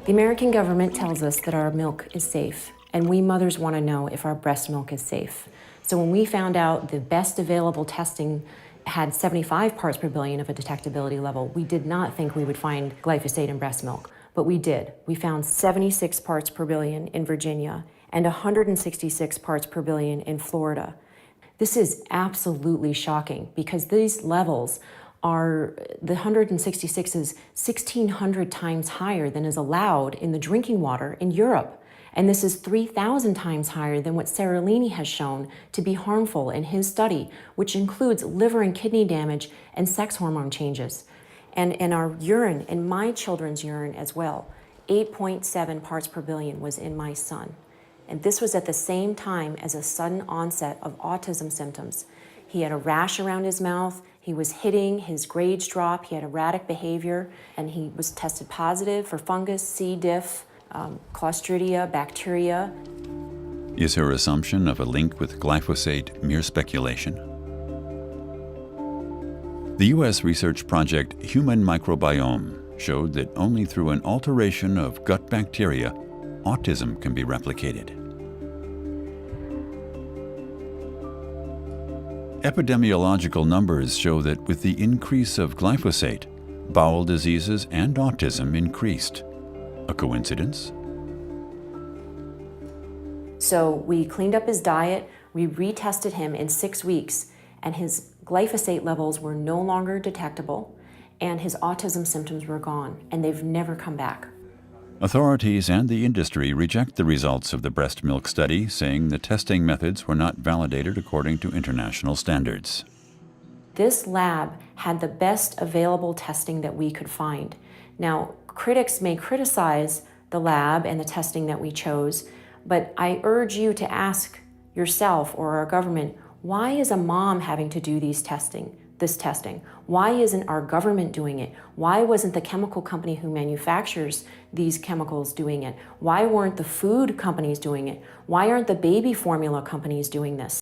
The American government tells us that our milk is safe, and we mothers want to know if our breast milk is safe. So when we found out the best available testing had 75 parts per billion of a detectability level, we did not think we would find glyphosate in breast milk, but we did. We found 76 parts per billion in Virginia and 166 parts per billion in Florida. This is absolutely shocking because these levels are, the 166 is 1,600 times higher than is allowed in the drinking water in Europe. And this is 3,000 times higher than what Seralini has shown to be harmful in his study, which includes liver and kidney damage and sex hormone changes. And in our urine, in my children's urine as well, 8.7 parts per billion was in my son. And this was at the same time as a sudden onset of autism symptoms. He had a rash around his mouth, he was hitting, his grades dropped, he had erratic behavior, and he was tested positive for fungus, C. diff, Clostridia, bacteria. Is her assumption of a link with glyphosate mere speculation? The U.S. research project Human Microbiome showed that only through an alteration of gut bacteria, autism can be replicated. Epidemiological numbers show that with the increase of glyphosate, bowel diseases and autism increased. A coincidence? So we cleaned up his diet, we retested him in 6 weeks, and his glyphosate levels were no longer detectable, and his autism symptoms were gone, and they've never come back. Authorities and the industry reject the results of the breast milk study, saying the testing methods were not validated according to international standards. This lab had the best available testing that we could find. Now, critics may criticize the lab and the testing that we chose, but I urge you to ask yourself or our government, why is a mom having to do this testing? Why isn't our government doing it? Why wasn't the chemical company who manufactures these chemicals doing it? Why weren't the food companies doing it? Why aren't the baby formula companies doing this?